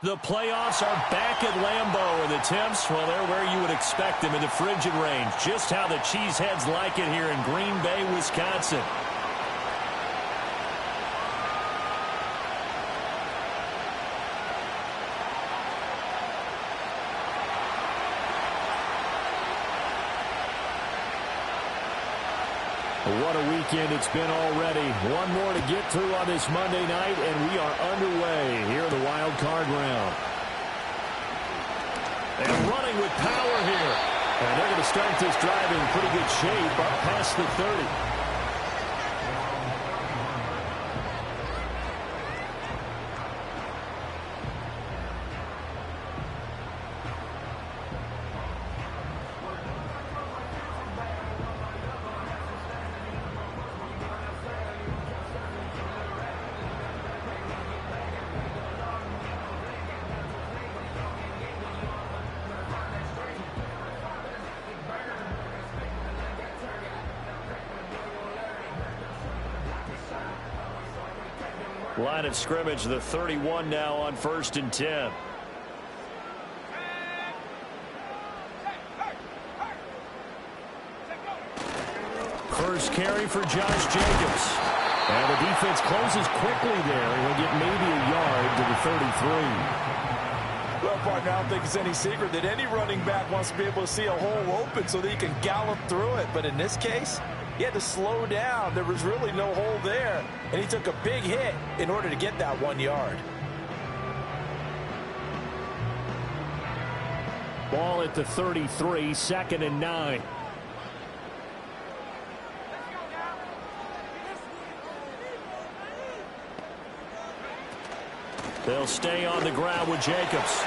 The playoffs are back at Lambeau, and the temps, well, they're where you would expect them in the frigid range. Just how the Cheeseheads like it here in Green Bay, Wisconsin. What a weekend it's been already. One more to get through on this Monday night, and we are underway here in the wild card round. And running with power here. And they're going to start this drive in pretty good shape up past the 30. Line of scrimmage, the 31 now on 1st and 10. First carry for Josh Jacobs. And the defense closes quickly there. He'll get maybe a yard to the 33. Well, partner, I don't think it's any secret that any running back wants to be able to see a hole open so that he can gallop through it. But in this case, he had to slow down. There was really no hole there, and he took a big hit in order to get that 1 yard. Ball at the 33, 2nd and 9. They'll stay on the ground with Jacobs.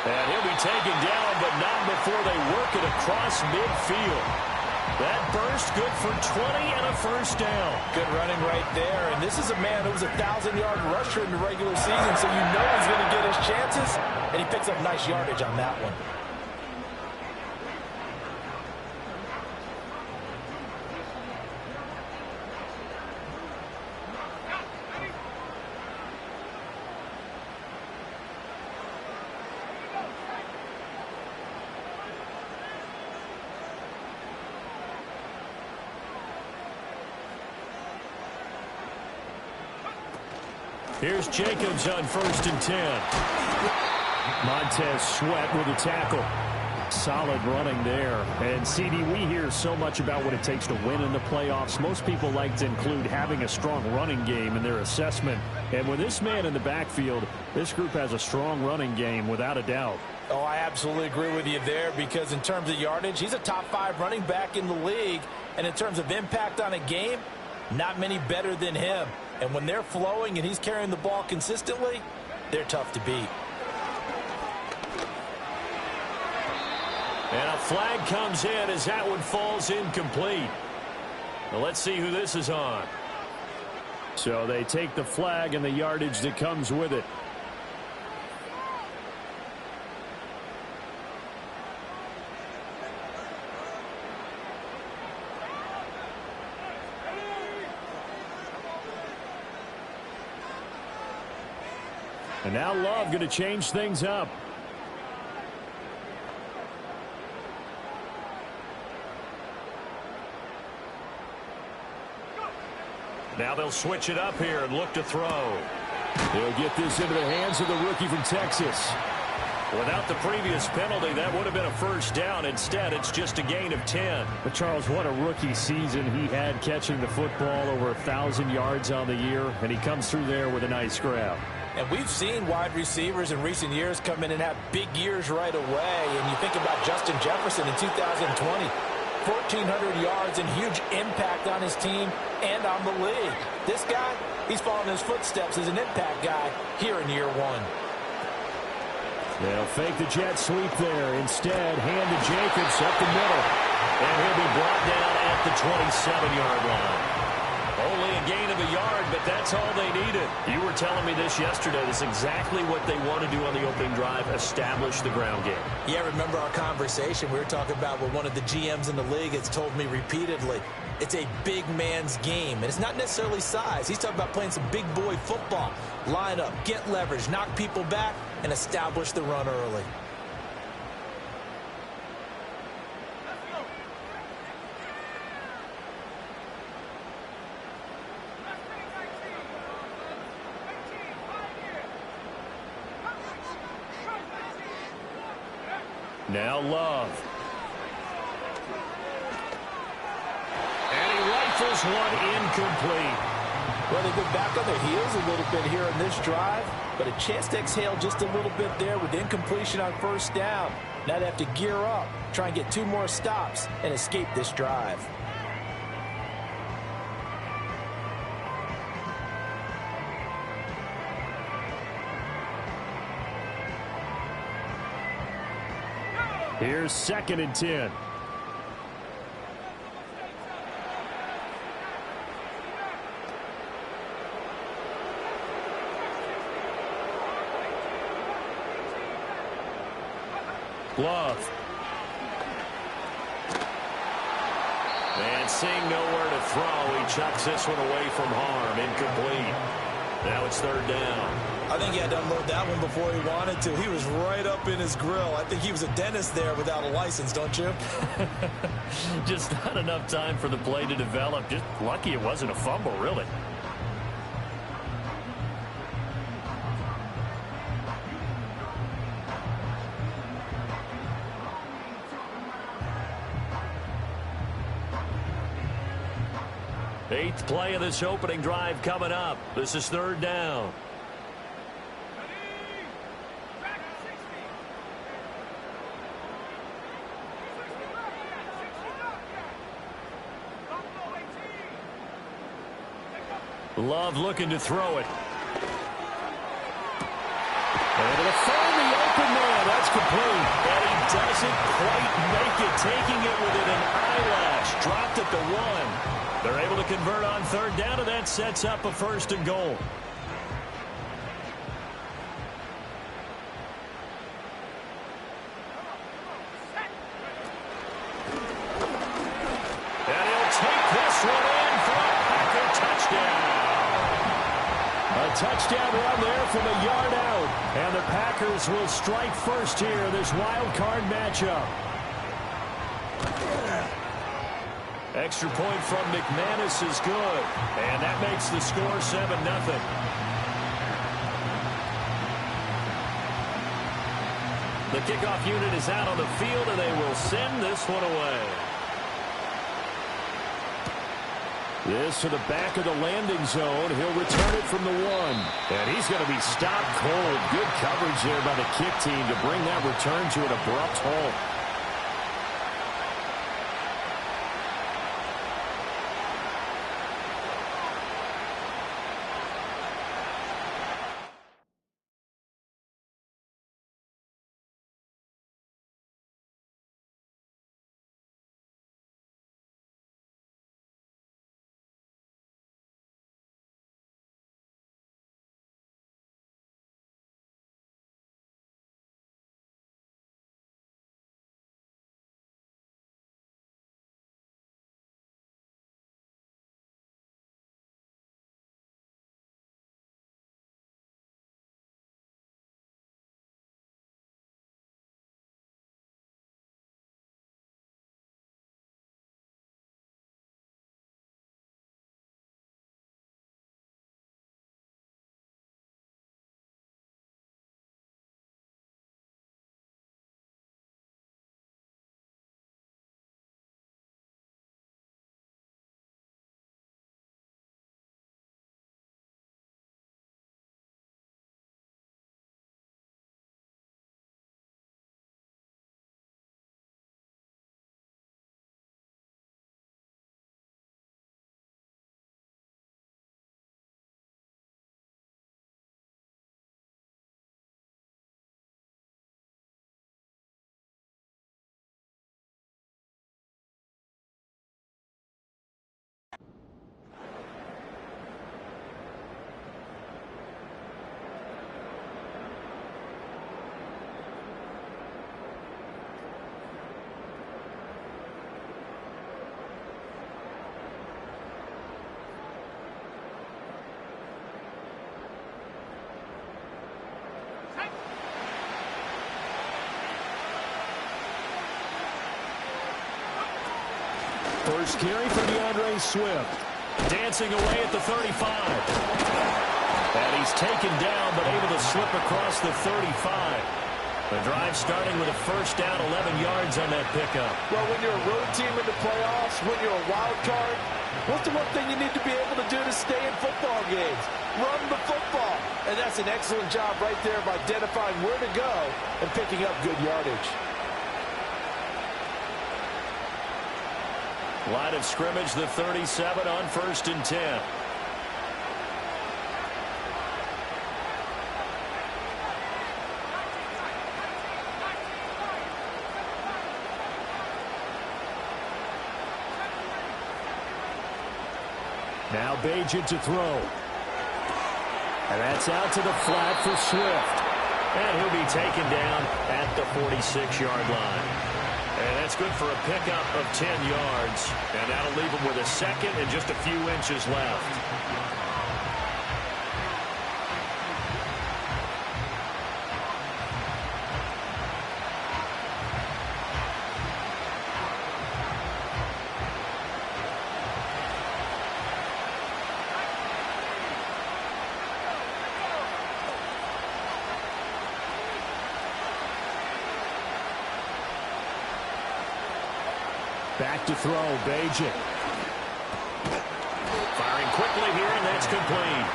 And he'll be taken down, but not before they work it across midfield. That burst good for 20 and a first down. Good running right there. And this is a man who was a 1,000-yard rusher in the regular season, so you know he's going to get his chances. And he picks up nice yardage on that one. Here's Jacobs on 1st and 10. Montez Sweat with a tackle. Solid running there. And, CD, we hear so much about what it takes to win in the playoffs. Most people like to include having a strong running game in their assessment. And with this man in the backfield, this group has a strong running game without a doubt. Oh, I absolutely agree with you there, because in terms of yardage, he's a top 5 running back in the league. And in terms of impact on a game, not many better than him. And when they're flowing and he's carrying the ball consistently, they're tough to beat. And a flag comes in as that one falls incomplete. Well, let's see who this is on. So they take the flag and the yardage that comes with it. And now Love going to change things up. Now they'll switch it up here and look to throw. They'll get this into the hands of the rookie from Texas. Without the previous penalty, that would have been a first down. Instead, it's just a gain of 10. But, Charles, what a rookie season he had, catching the football over 1,000 yards on the year, and he comes through there with a nice grab. And we've seen wide receivers in recent years come in and have big years right away. And you think about Justin Jefferson in 2020, 1,400 yards and huge impact on his team and on the league. This guy, he's following his footsteps as an impact guy here in year 1. They'll fake the jet sweep there. Instead, hand to Jacobs up the middle. And he'll be brought down at the 27-yard line. Only a gain of a yard, but that's all they needed. You were telling me this yesterday. This is exactly what they want to do on the opening drive, establish the ground game. Yeah, remember our conversation. We were talking about what one of the GMs in the league has told me repeatedly. It's a big man's game, and it's not necessarily size. He's talking about playing some big boy football. Line up, get leverage, knock people back, and establish the run early. Now Love. And he rifles one incomplete. Well, they go back on their heels a little bit here in this drive, but a chance to exhale just a little bit there with incompletion on first down. Now they have to gear up, try and get 2 more stops, and escape this drive. Here's 2nd and 10. Love. And seeing nowhere to throw, he chucks this one away from harm. Incomplete. Now it's 3rd down. I think he had to unload that one before he wanted to. He was right up in his grill. I think he was a dentist there without a license, don't you? Just not enough time for the play to develop. Just lucky it wasn't a fumble, really. Eighth play of this opening drive coming up. This is 3rd down. Love looking to throw it. Able to find the open man. That's complete. And he doesn't quite make it. Taking it within an eyelash. Dropped at the 1. They're able to convert on 3rd down, and that sets up a 1st and goal. And he'll take this one in for a Packer touchdown. A touchdown run there from a yard out. And the Packers will strike first here in this wild card matchup. Extra point from McManus is good. And that makes the score 7-0. The kickoff unit is out on the field, and they will send this one away. This to the back of the landing zone. He'll return it from the 1. And he's going to be stopped cold. Good coverage there by the kick team to bring that return to an abrupt halt. First carry for DeAndre Swift. Dancing away at the 35. And he's taken down, but able to slip across the 35. The drive starting with a first down, 11 yards on that pickup. Well, when you're a road team in the playoffs, when you're a wild card, what's the one thing you need to be able to do to stay in football games? Run the football. And that's an excellent job right there of identifying where to go and picking up good yardage. Line of scrimmage, the 37 on 1st and 10. Now Bagent to throw. And that's out to the flat for Swift. And he'll be taken down at the 46-yard line. And that's good for a pickup of 10 yards. And that'll leave him with a second and just a few inches left. Back to throw, Bagent. Firing quickly here, and that's complete.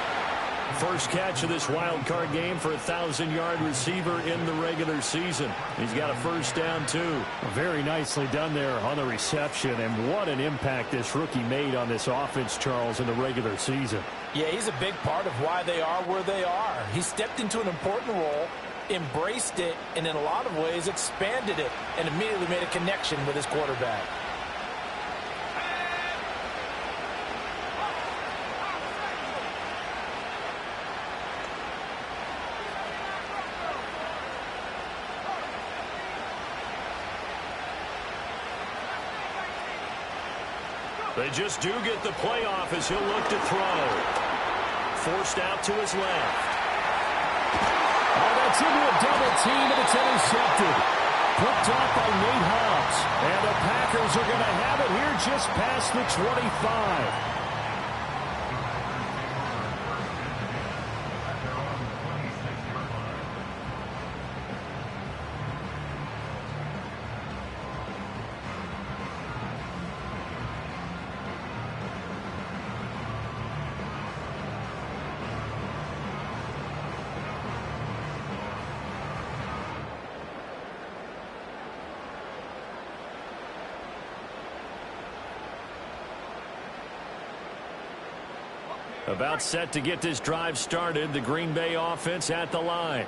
First catch of this wild card game for a 1,000-yard receiver in the regular season. He's got a first down, too. Very nicely done there on the reception, and what an impact this rookie made on this offense, Charles, in the regular season. Yeah, he's a big part of why they are where they are. He stepped into an important role, embraced it, and in a lot of ways expanded it, and immediately made a connection with his quarterback. They just do get the playoff as he'll look to throw. Forced out to his left. Oh, that's into a double team, and it's intercepted. Picked off by Nate Hobbs. And the Packers are going to have it here just past the 25. About set to get this drive started. The Green Bay offense at the line.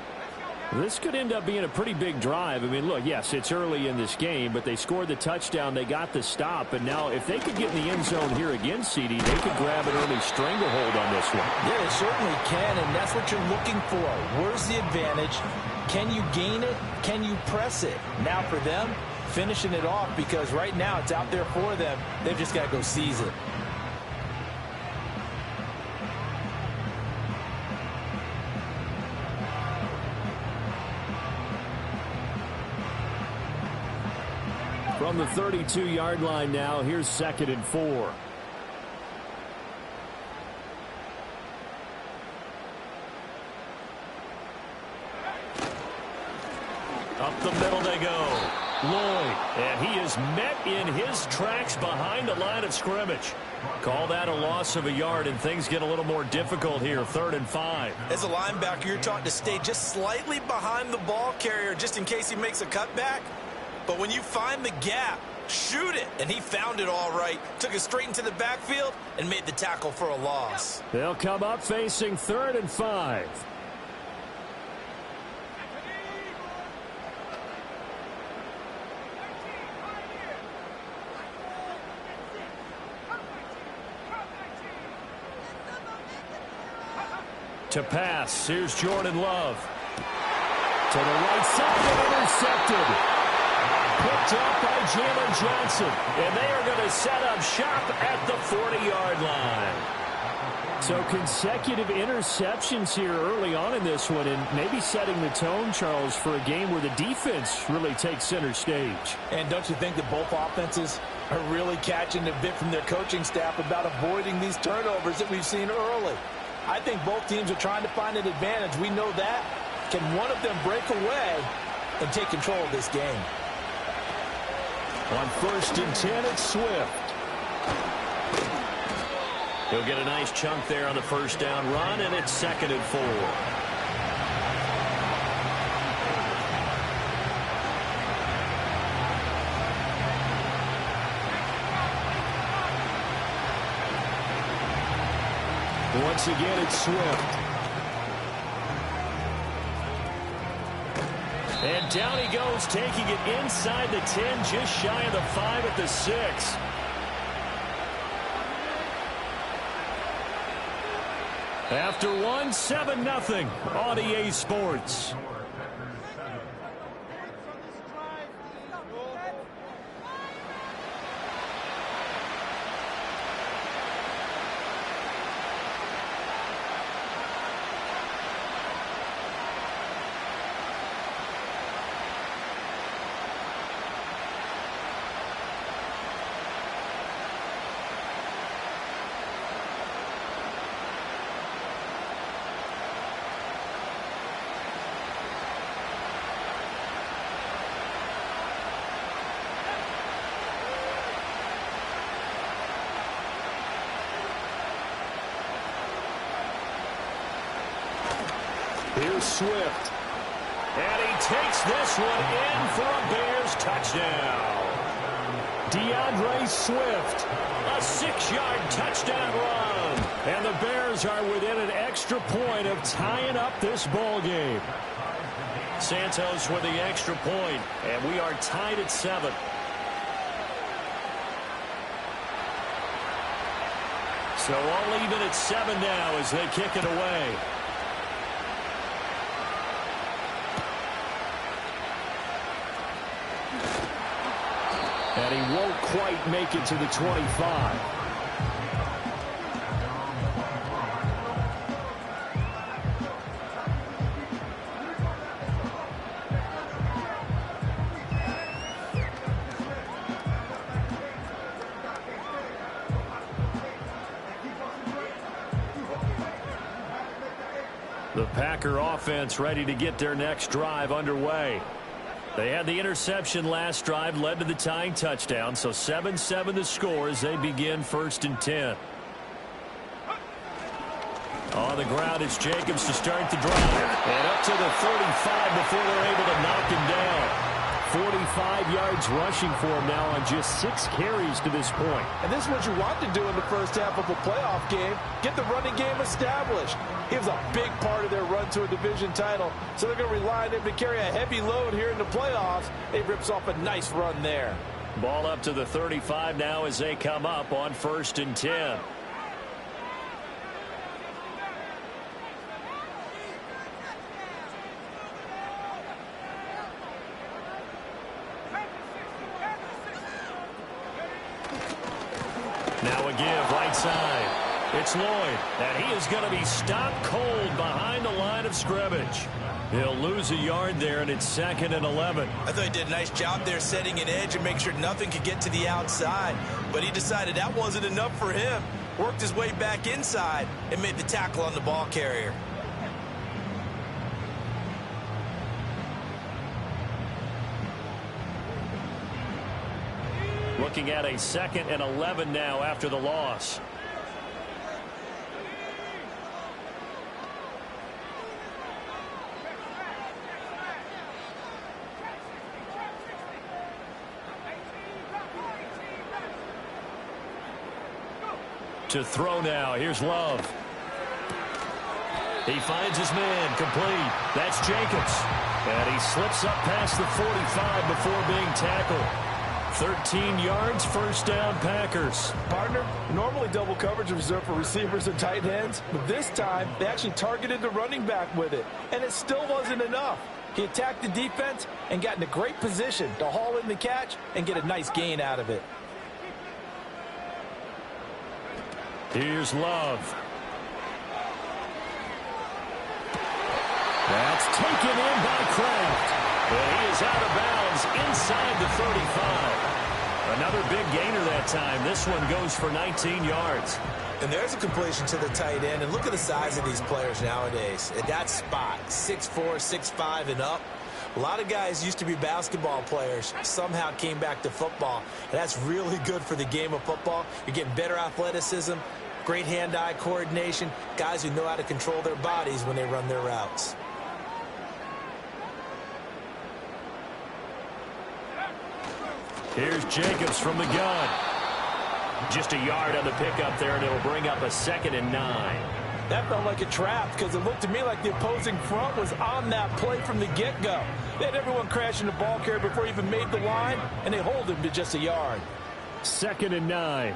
This could end up being a pretty big drive. I mean, look, yes, it's early in this game, but they scored the touchdown. They got the stop. And now if they could get in the end zone here again, CD, they could grab an early stranglehold on this one. Yeah, they certainly can, and that's what you're looking for. Where's the advantage? Can you gain it? Can you press it? Now for them, finishing it off, because right now it's out there for them. They've just got to go seize it. From the 32-yard line now, here's 2nd and 4. Up the middle they go. Lloyd, and he is met in his tracks behind the line of scrimmage. Call that a loss of a yard, and things get a little more difficult here, 3rd and 5. As a linebacker, you're taught to stay just slightly behind the ball carrier just in case he makes a cutback. But when you find the gap, shoot it. And he found it all right. Took it straight into the backfield and made the tackle for a loss. They'll come up facing 3rd and 5. To pass, here's Jordan Love. To the right side and intercepted. Picked up by Jalen Johnson. And they are going to set up shop at the 40-yard line. So consecutive interceptions here early on in this one, and maybe setting the tone, Charles, for a game where the defense really takes center stage. And don't you think that both offenses are really catching the bit from their coaching staff about avoiding these turnovers that we've seen early. I think both teams are trying to find an advantage. We know that. Can one of them break away and take control of this game? On 1st and 10, it's Swift. He'll get a nice chunk there on the first down run, and it's 2nd and 4. Once again, it's Swift. And down he goes, taking it inside the 10, just shy of the 5 at the 6. After one, 7-0 on EA Sports. Here's Swift. And he takes this one in for a Bears touchdown. DeAndre Swift, a 6-yard touchdown run. And the Bears are within an extra point of tying up this ball game. Santos with the extra point, and we are tied at 7. So all even at 7 now as they kick it away. And he won't quite make it to the 25. The Packer offense ready to get their next drive underway. They had the interception last drive, led to the tying touchdown, so 7-7 the score as they begin 1st and 10. On the ground, it's Jacobs to start the drive. And up to the 45 before they're able to knock him down. 45 yards rushing for him now on just 6 carries to this point. And this is what you want to do in the first half of a playoff game. Get the running game established. He was a big part of their run to a division title, so they're going to rely on him to carry a heavy load here in the playoffs. He rips off a nice run there. Ball up to the 35 now as they come up on 1st and 10. Now a give right side. It's Lloyd, and he is going to be stopped cold behind the line of scrimmage. He'll lose a yard there, and it's 2nd and 11. I thought he did a nice job there setting an edge and make sure nothing could get to the outside. But he decided that wasn't enough for him. Worked his way back inside and made the tackle on the ball carrier. Looking at a 2nd and 11 now after the loss. To throw now. Here's Love. He finds his man complete. That's Jacobs. And he slips up past the 45 before being tackled. 13 yards, 1st down, Packers. Partner, normally double coverage is reserved for receivers and tight ends, but this time they actually targeted the running back with it, and it still wasn't enough. He attacked the defense and got in a great position to haul in the catch and get a nice gain out of it. Here's Love. That's taken in by Kraft. And he is out of bounds inside the 35. Another big gainer that time. This one goes for 19 yards. And there's a completion to the tight end. And look at the size of these players nowadays. At that spot, 6'4", 6'5", and up. A lot of guys used to be basketball players, somehow came back to football. And that's really good for the game of football. You're getting better athleticism, great hand-eye coordination, guys who know how to control their bodies when they run their routes. Here's Jacobs from the gun. Just a yard on the pickup there, and it'll bring up a 2nd and 9. That felt like a trap because it looked to me like the opposing front was on that play from the get-go. They had everyone crashing the ball carrier before he even made the line, and they hold him to just a yard. 2nd and 9.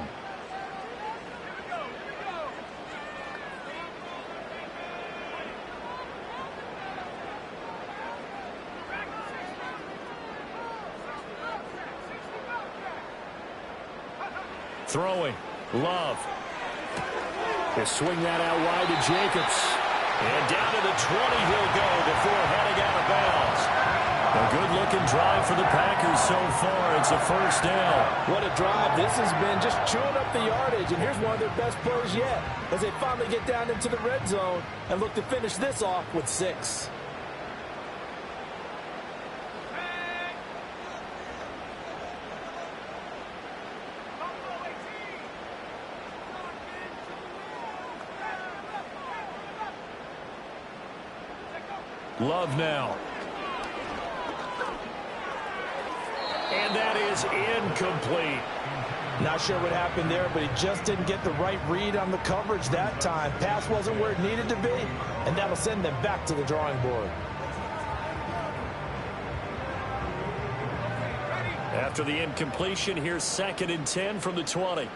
Throwing. Love. They swing that out wide to Jacobs. And down to the 20 he'll go before heading out of bounds. A good-looking drive for the Packers so far. It's a 1st down. What a drive. This has been just chewing up the yardage, and here's one of their best plays yet as they finally get down into the red zone and look to finish this off with 6. Love now. And that is incomplete. Not sure what happened there, but he just didn't get the right read on the coverage that time. Pass wasn't where it needed to be, and that'll send them back to the drawing board. After the incompletion, here's 2nd and 10 from the 20.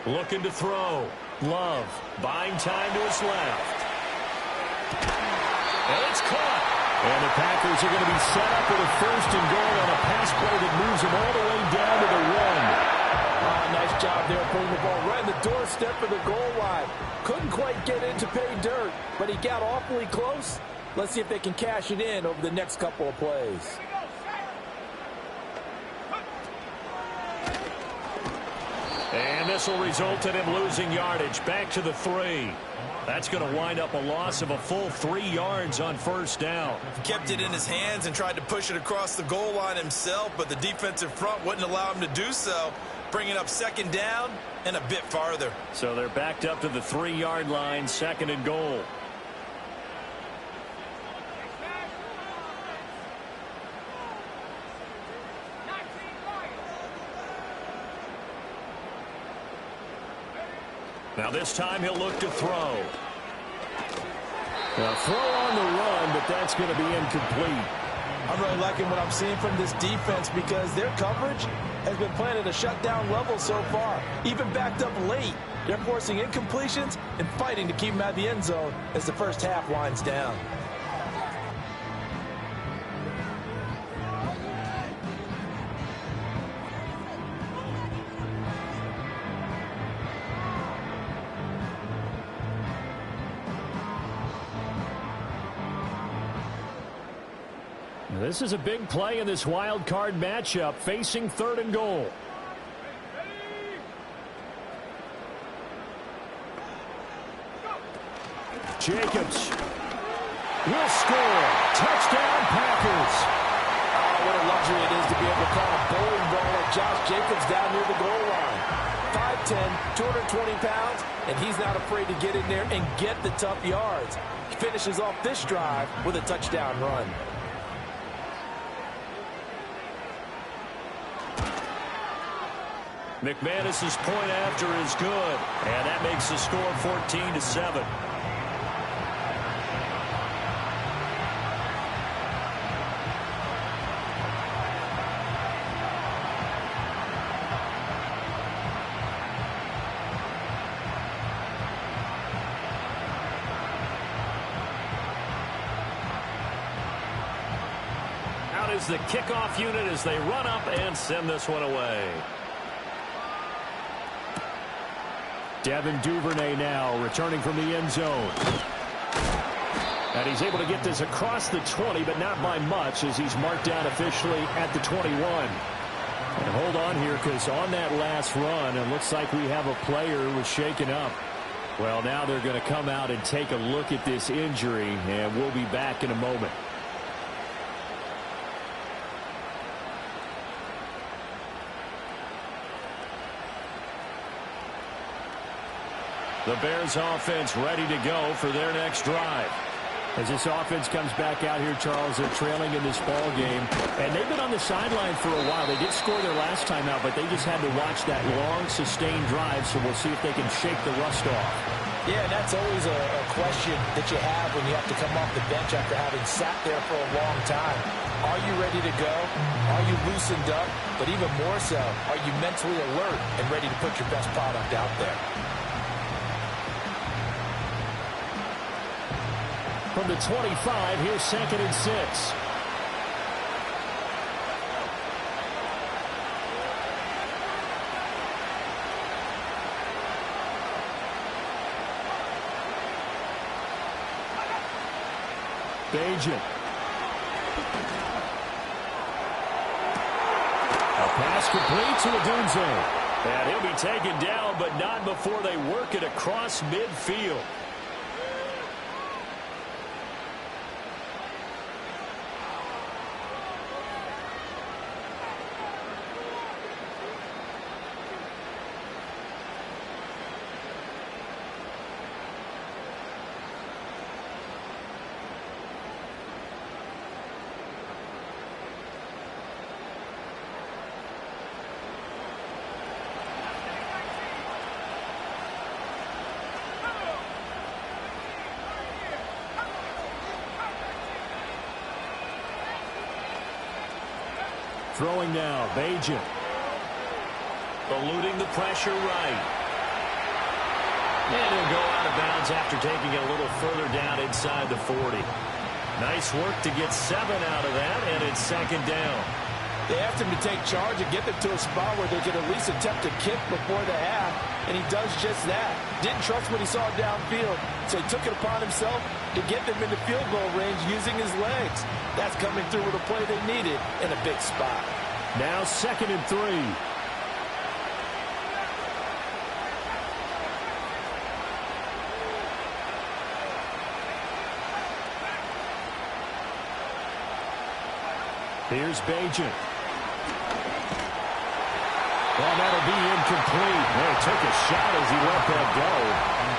Looking to throw. Love. Buying time to his left. And it's caught. And the Packers are going to be set up with a 1st and goal on a pass play that moves them all the way down to the 1. Nice job there putting the ball right in the doorstep of the goal line. Couldn't quite get in to pay dirt, but he got awfully close. Let's see if they can cash it in over the next couple of plays. And this will result in him losing yardage back to the 3. That's going to wind up a loss of a full 3 yards on 1st down. Kept it in his hands and tried to push it across the goal line himself, but the defensive front wouldn't allow him to do so, bringing up 2nd down and a bit farther. So they're backed up to the 3-yard line, 2nd and goal. Now this time he'll look to throw. A throw on the run, but that's going to be incomplete. I'm really liking what I'm seeing from this defense because their coverage has been playing at a shutdown level so far. Even backed up late, they're forcing incompletions and fighting to keep them out of the end zone as the first half winds down. This is a big play in this wild card matchup, facing 3rd and goal. Jacobs will score. Touchdown, Packers. Oh, what a luxury it is to be able to call a bowling ball like Josh Jacobs down near the goal line. 5'10", 220 pounds, and he's not afraid to get in there and get the tough yards. He finishes off this drive with a touchdown run. McManus's point after is good, and that makes the score 14-7. is the kickoff unit as they run up and send this one away. Devin Duvernay now returning from the end zone. And he's able to get this across the 20, but not by much as he's marked down officially at the 21. And hold on here because on that last run, it looks like we have a player who was shaken up. Well, now they're going to come out and take a look at this injury, and we'll be back in a moment. The Bears offense ready to go for their next drive. As this offense comes back out here, Charles, they're trailing in this ball game. And they've been on the sideline for a while. They did score their last time out, but they just had to watch that long, sustained drive, so we'll see if they can shake the rust off. Yeah, and that's always a question that you have when you have to come off the bench after having sat there for a long time. Are you ready to go? Are you loosened up? But even more so, are you mentally alert and ready to put your best product out there? From the 25, here's 2nd and 6. Bajan. A pass complete to Odunze. And he'll be taken down, but not before they work it across midfield. Throwing now, Bajan. Eluding the pressure right. And he'll go out of bounds after taking it a little further down inside the 40. Nice work to get 7 out of that, and it's 2nd down. They asked him to take charge and get them to a spot where they could at least attempt a kick before the half, and he does just that. Didn't trust what he saw downfield, so he took it upon himself to get them into field goal range using his legs. That's coming through with a play they needed in a big spot. Now 2nd and 3. Here's Bajan. Well, that'll be incomplete. Well, he took a shot as he let that go.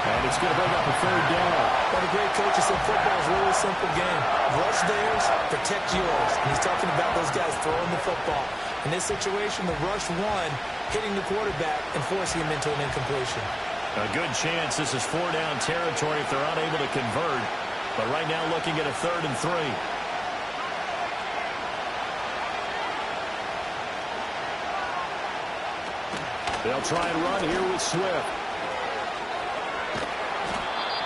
And it's going to bring up a 3rd down. One of the great coaches said football is a really simple game. Rush theirs, protect yours. And he's talking about those guys throwing the football. In this situation, the rush one, hitting the quarterback and forcing him into an incompletion. A good chance this is 4-down territory if they're unable to convert. But right now looking at a 3rd and 3. They'll try and run here with Swift.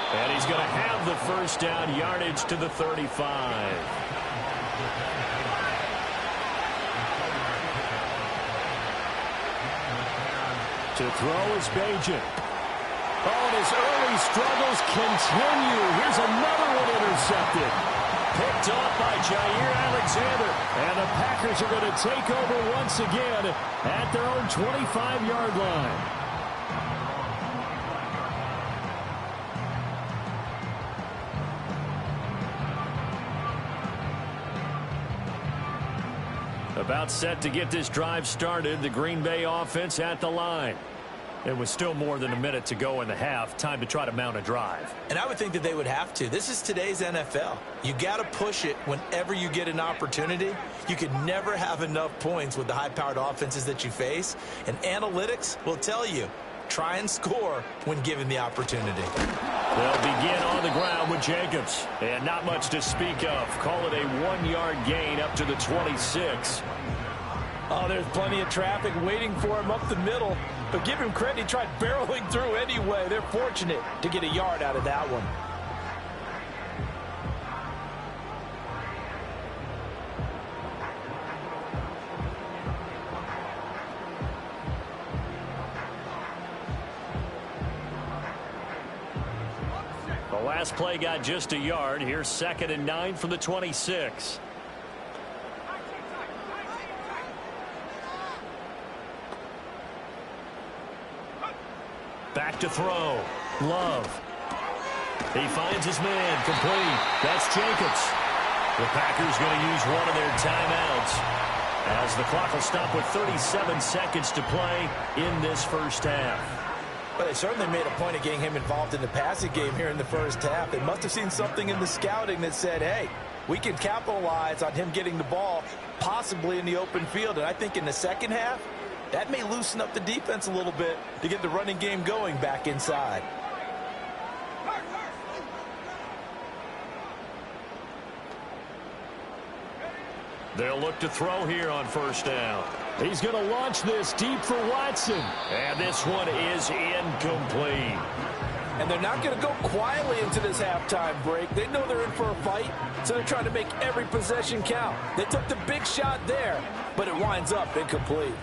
And he's going to have the 1st down, yardage to the 35. To throw is Bajan. Oh, and his early struggles continue. Here's another one intercepted. Picked off by Jair Alexander. And the Packers are going to take over once again at their own 25-yard line. About set to get this drive started. The Green Bay offense at the line. It was still more than a minute to go in the half. Time to try to mount a drive. And I would think that they would have to. This is today's NFL. You got to push it whenever you get an opportunity. You could never have enough points with the high-powered offenses that you face. And analytics will tell you, try and score when given the opportunity. They'll begin on the ground with Jacobs. And not much to speak of. Call it a 1-yard gain up to the 26. Oh, there's plenty of traffic waiting for him up the middle. But give him credit, he tried barreling through anyway. They're fortunate to get a yard out of that one. The last play got just a yard. Here's 2nd and 9 from the 26. Back to throw. Love. He finds his man. Complete. That's Jacobs. The Packers going to use one of their timeouts as the clock will stop with 37 seconds to play in this first half. Well, they certainly made a point of getting him involved in the passing game here in the first half. They must have seen something in the scouting that said, hey, we can capitalize on him getting the ball possibly in the open field. And I think in the second half, that may loosen up the defense a little bit to get the running game going back inside. They'll look to throw here on first down. He's going to launch this deep for Watson. And this one is incomplete. And they're not going to go quietly into this halftime break. They know they're in for a fight, so they're trying to make every possession count. They took the big shot there, but it winds up incomplete.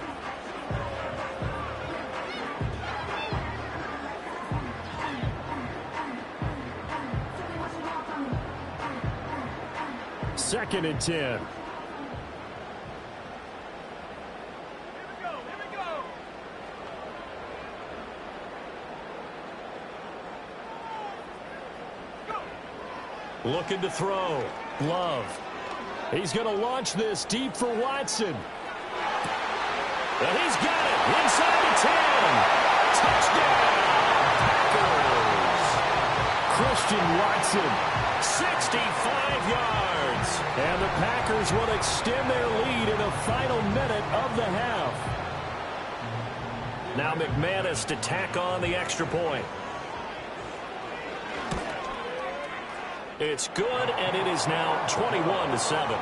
Second and 10. Looking to throw. Love. He's going to launch this deep for Watson. And he's got it inside the 10. Touchdown, Packers. Christian Watson, 65 yards. And the Packers will extend their lead in the final minute of the half. Now McManus to tack on the extra point. It's good, and it is now 21-7.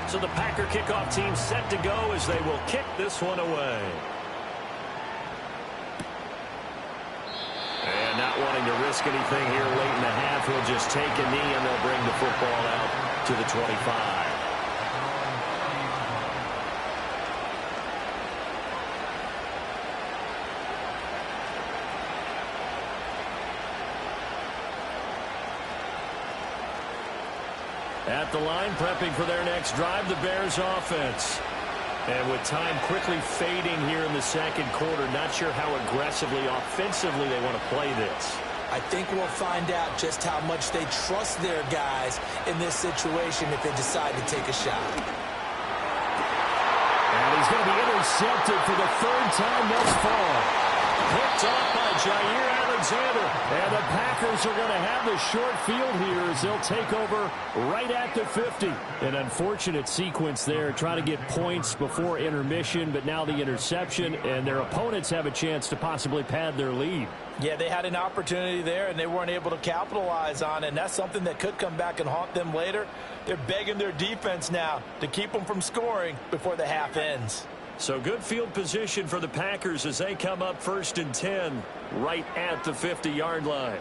So the Packer kickoff team set to go as they will kick this one away. And not wanting to risk anything here late in the half, he'll just take a knee, and they'll bring the football out to the 25. At the line, prepping for their next drive, the Bears offense. And with time quickly fading here in the second quarter, not sure how aggressively, offensively they want to play this. I think we'll find out just how much they trust their guys in this situation if they decide to take a shot. And he's going to be intercepted for the third time thus far. Picked off by Jair Alexander. And the Packers are going to have the short field here as they'll take over right at the 50. An unfortunate sequence there, trying to get points before intermission, but now the interception, and their opponents have a chance to possibly pad their lead. Yeah, they had an opportunity there, and they weren't able to capitalize on it, and that's something that could come back and haunt them later. They're begging their defense now to keep them from scoring before the half ends. So good field position for the Packers as they come up 1st and 10 right at the 50-yard line.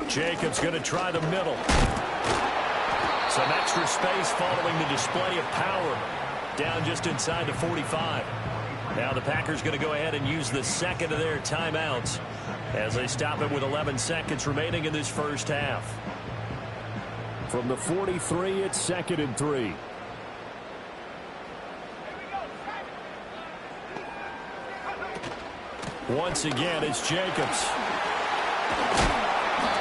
Jacobs going to try the middle. Some extra space following the display of power. Down just inside the 45. Now the Packers going to go ahead and use the second of their timeouts as they stop it with 11 seconds remaining in this first half. From the 43, it's 2nd and 3. Once again, it's Jacobs.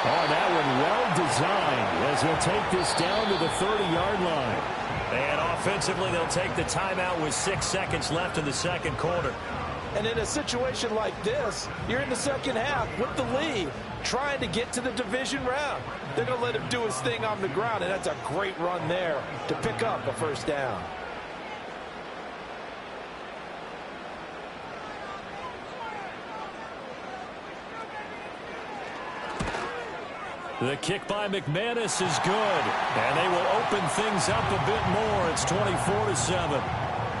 Oh, that one well designed as he'll take this down to the 30-yard line. And offensively, they'll take the timeout with 6 seconds left in the second quarter. And in a situation like this, you're in the second half with the lead, trying to get to the division round. They're going to let him do his thing on the ground, and that's a great run there to pick up a first down. The kick by McManus is good, and they will open things up a bit more. It's 24-7.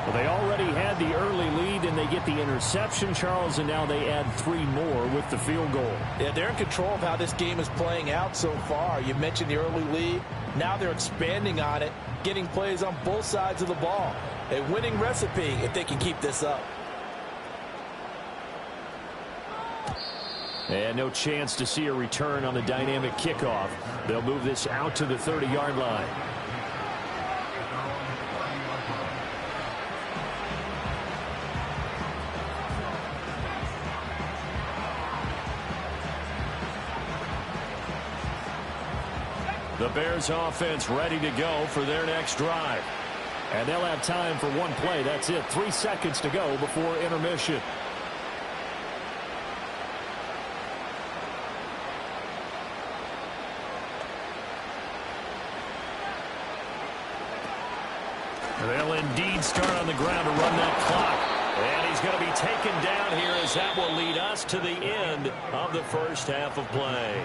Well, they already had the early lead, and they get the interception, Charles, and now they add 3 more with the field goal. Yeah, they're in control of how this game is playing out so far. You mentioned the early lead. Now they're expanding on it, getting plays on both sides of the ball. A winning recipe if they can keep this up. And no chance to see a return on the dynamic kickoff. They'll move this out to the 30-yard line. The Bears offense ready to go for their next drive. And they'll have time for one play. That's it. 3 seconds to go before intermission. They'll indeed start on the ground to run that clock. And he's going to be taken down here as that will lead us to the end of the first half of play.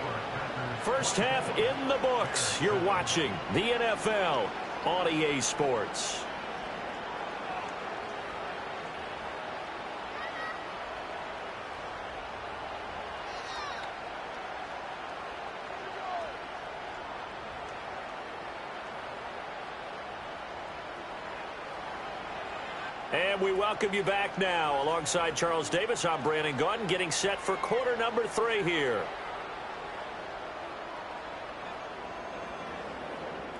First half in the books. You're watching the NFL on EA Sports. And we welcome you back now. Alongside Charles Davis, I'm Brandon Gaudin, getting set for quarter number 3 here.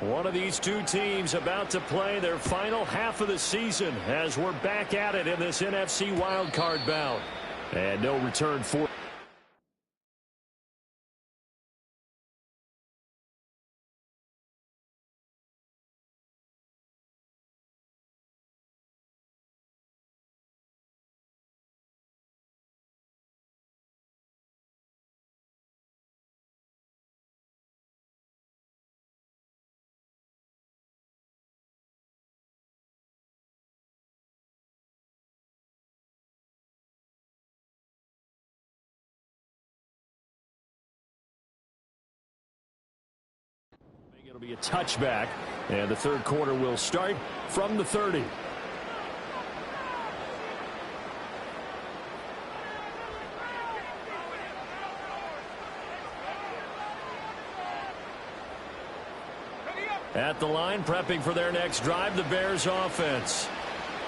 One of these two teams about to play their final half of the season as we're back at it in this NFC wildcard bout. And no return for... It'll be a touchback, and the third quarter will start from the 30. At the line, prepping for their next drive, the Bears offense.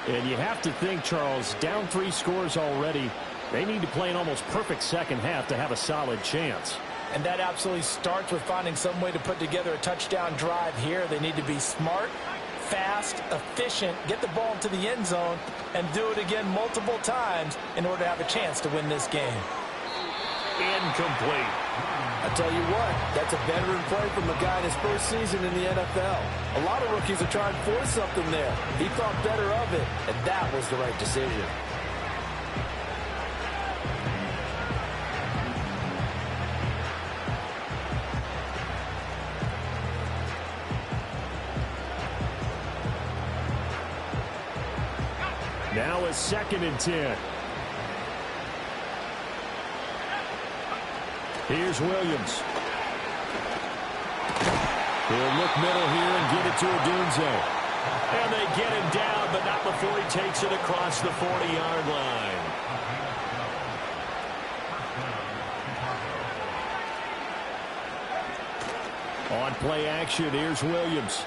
And you have to think, Charles, down 3 scores already. They need to play an almost perfect second half to have a solid chance. And that absolutely starts with finding some way to put together a touchdown drive here. They need to be smart, fast, efficient, get the ball into the end zone, and do it again multiple times in order to have a chance to win this game. Incomplete. I tell you what, that's a veteran play from a guy in his first season in the NFL. A lot of rookies are trying to force something there. He thought better of it, and that was the right decision. Now a 2nd and 10. Here's Williams. He'll look middle here and get it to Odunze. And they get him down, but not before he takes it across the 40-yard line. On play action, here's Williams.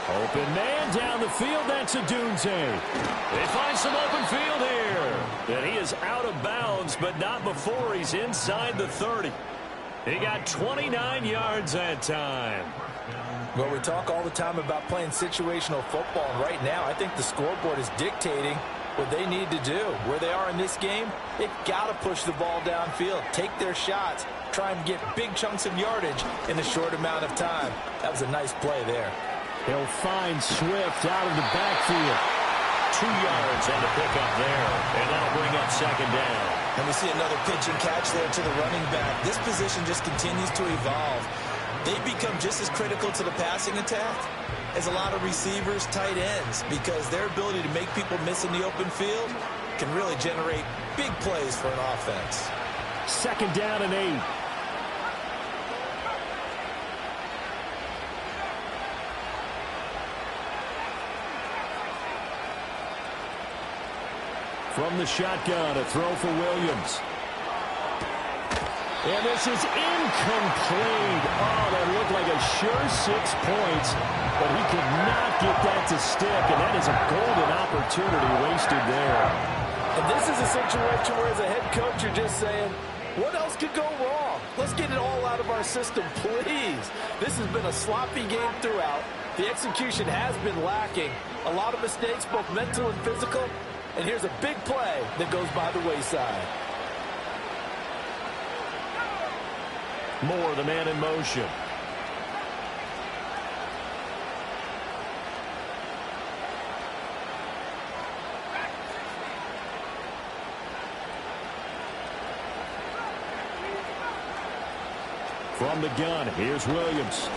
Open man down the field, that's Odunze. They find some open field here. And he is out of bounds, but not before he's inside the 30. He got 29 yards that time. Well, we talk all the time about playing situational football, and right now I think the scoreboard is dictating what they need to do. Where they are in this game, they've got to push the ball downfield, take their shots, try and get big chunks of yardage in a short amount of time. That was a nice play there. He'll find Swift out of the backfield. 2 yards on the pickup there, and that'll bring up 2nd down. And we see another pitch and catch there to the running back. This position just continues to evolve. They become just as critical to the passing attack as a lot of receivers, tight ends, because their ability to make people miss in the open field can really generate big plays for an offense. 2nd down and 8. From the shotgun, a throw for Williams. And this is incomplete. Oh, that looked like a sure 6 points, but he could not get that to stick, and that is a golden opportunity wasted there. And this is a situation where, as a head coach, you're just saying, what else could go wrong? Let's get it all out of our system, please. This has been a sloppy game throughout. The execution has been lacking. A lot of mistakes, both mental and physical. And here's a big play that goes by the wayside. Moore, the man in motion. From the gun, here's Williams.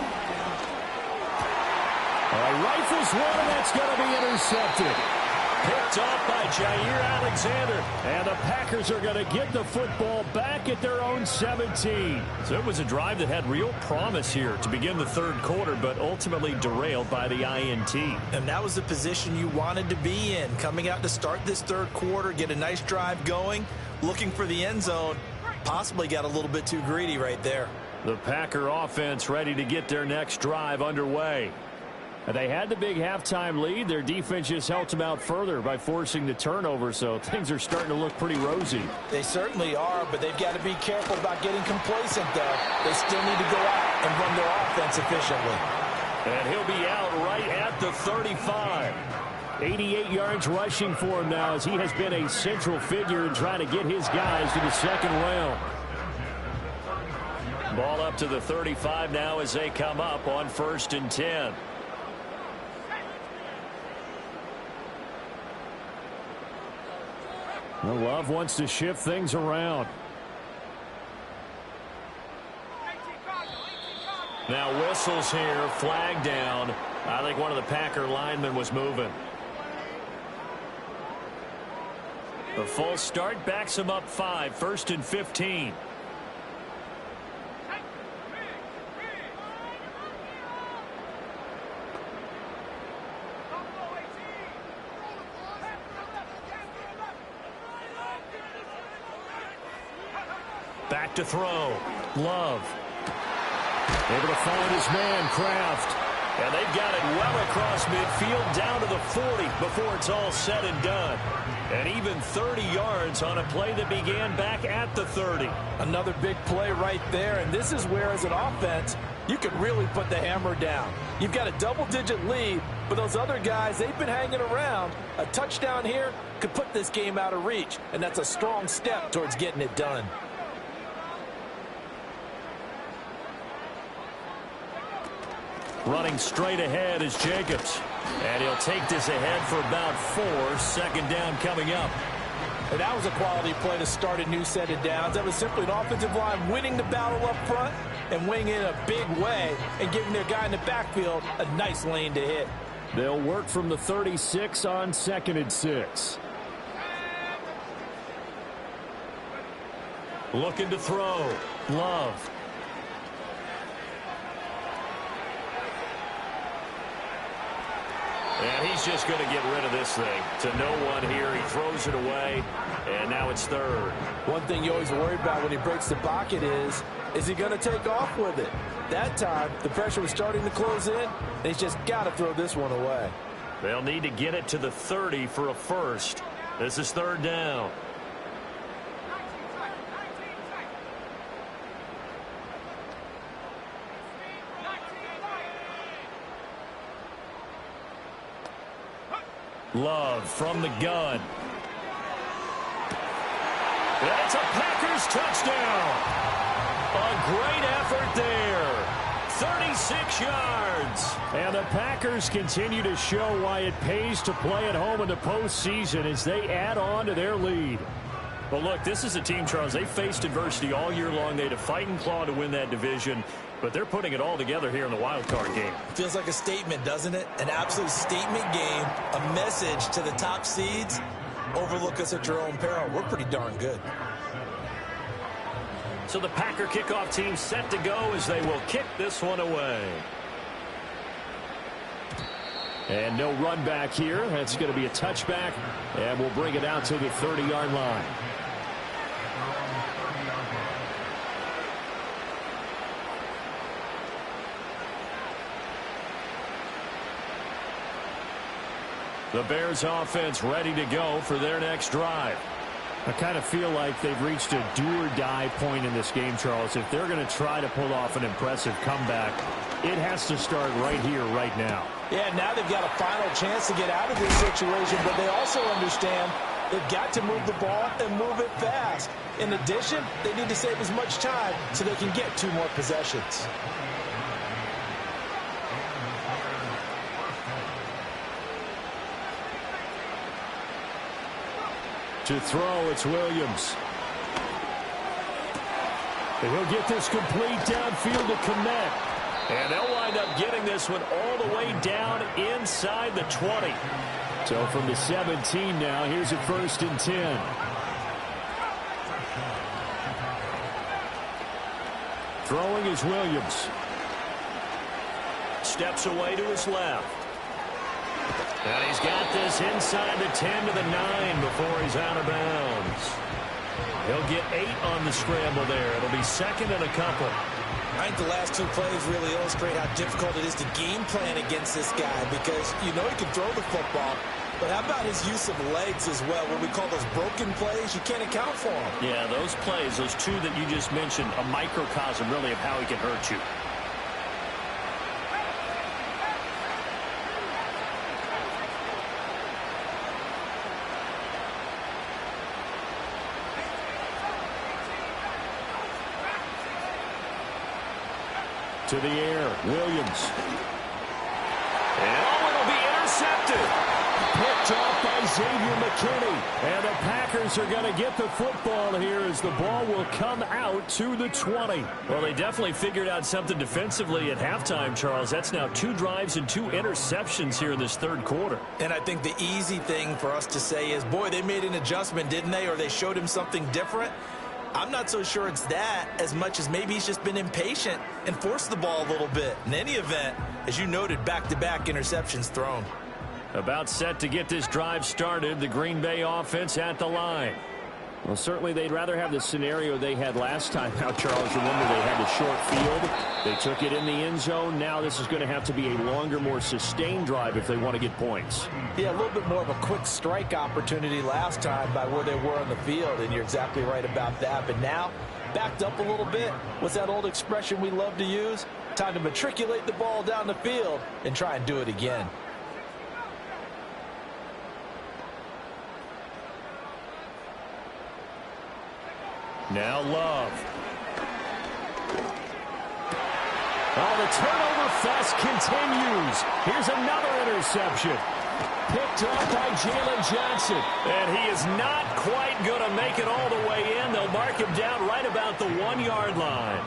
Rifles one, and that's going to be intercepted. Picked off by Jair Alexander. And the Packers are going to get the football back at their own 17. So it was a drive that had real promise here to begin the third quarter, but ultimately derailed by the INT. And that was the position you wanted to be in. Coming out to start this third quarter, get a nice drive going, looking for the end zone. Possibly got a little bit too greedy right there. The Packer offense ready to get their next drive underway. They had the big halftime lead. Their defense just helped them out further by forcing the turnover, so things are starting to look pretty rosy. They certainly are, but they've got to be careful about getting complacent, though. They still need to go out and run their offense efficiently. And he'll be out right at the 35. 88 yards rushing for him now, as he has been a central figure in trying to get his guys to the second round. Ball up to the 35 now as they come up on 1st and 10. Well, Love wants to shift things around. Now whistles here, flag down. I think one of the Packer linemen was moving. The false start backs him up 5, 1st and 15. Back to throw. Love. Able to find his man, Kraft. And they've got it well across midfield down to the 40 before it's all said and done. And even 30 yards on a play that began back at the 30. Another big play right there, and this is where, as an offense, you could really put the hammer down. You've got a double-digit lead, but those other guys, they've been hanging around. A touchdown here could put this game out of reach, and that's a strong step towards getting it done. Running straight ahead is Jacobs. And he'll take this ahead for about 4. 2nd down coming up. And that was a quality play to start a new set of downs. That was simply an offensive line winning the battle up front and winning in a big way and giving their guy in the backfield a nice lane to hit. They'll work from the 36 on 2nd and 6. Looking to throw. Love. And he's just going to get rid of this thing. To no one here. He throws it away, and now it's 3rd. One thing you always worry about when he breaks the pocket is he going to take off with it? That time, the pressure was starting to close in, and he's just got to throw this one away. They'll need to get it to the 30 for a first. This is 3rd down. Love from the gun. And it's a Packers touchdown. A great effort there. 36 yards. And the Packers continue to show why it pays to play at home in the postseason as they add on to their lead. Well, look, this is a team, Charles, they faced adversity all year long. They had to fight and claw to win that division, but they're putting it all together here in the wild card game. Feels like a statement, doesn't it? An absolute statement game, a message to the top seeds. Overlook us at your own peril. We're pretty darn good. So the Packer kickoff team set to go as they will kick this one away. And no run back here. That's going to be a touchback, and we'll bring it out to the 30-yard line. The Bears offense ready to go for their next drive. I kind of feel like they've reached a do-or-die point in this game, Charles. If they're going to try to pull off an impressive comeback, it has to start right here, right now. Yeah, now they've got a final chance to get out of this situation, but they also understand they've got to move the ball and move it fast. In addition, they need to save as much time so they can get 2 more possessions. To throw, it's Williams. And he'll get this complete downfield to Kmet. And they'll wind up getting this one all the way down inside the 20. So from the 17 now, here's a 1st and 10. Throwing is Williams. Steps away to his left. And he's got this inside the 10 to the 9 before he's out of bounds. He'll get 8 on the scramble there. It'll be 2nd and a couple. I think the last 2 plays really illustrate how difficult it is to game plan against this guy because you know he can throw the football, but how about his use of legs as well? What we call those broken plays, you can't account for them. Yeah, those plays, those 2 that you just mentioned, a microcosm really of how he can hurt you. To the air, Williams. And it'll be intercepted. Picked off by Xavier McKinney. And the Packers are going to get the football here as the ball will come out to the 20. Well, they definitely figured out something defensively at halftime, Charles. That's now 2 drives and 2 interceptions here in this 3rd quarter. And I think the easy thing for us to say is, boy, they made an adjustment, didn't they? Or they showed him something different. I'm not so sure it's that as much as maybe he's just been impatient and forced the ball a little bit. In any event, as you noted, back-to-back interceptions thrown. About set to get this drive started, the Green Bay offense at the line. Well, certainly they'd rather have the scenario they had last time out, Charles. Remember, they had the short field. They took it in the end zone. Now this is going to have to be a longer, more sustained drive if they want to get points. Yeah, a little bit more of a quick strike opportunity last time by where they were on the field, and you're exactly right about that. But now, backed up a little bit. What's that old expression we love to use? Time to matriculate the ball down the field and try and do it again. Now Love. Oh, the turnover fest continues. Here's another interception. Picked up by Jalen Johnson. And he is not quite going to make it all the way in. They'll mark him down right about the 1-yard line.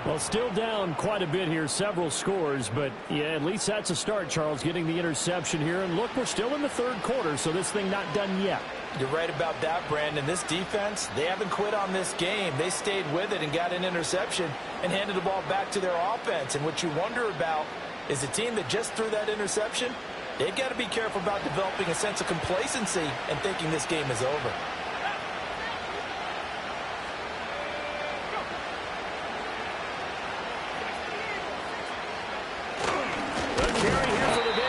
Well, still down quite a bit here, several scores, but yeah, at least that's a start, Charles, getting the interception here. And look, we're still in the 3rd quarter, so this thing not done yet. You're right about that, Brandon. This defense, they haven't quit on this game. They stayed with it and got an interception and handed the ball back to their offense. And what you wonder about is a team that just threw that interception, they've got to be careful about developing a sense of complacency and thinking this game is over.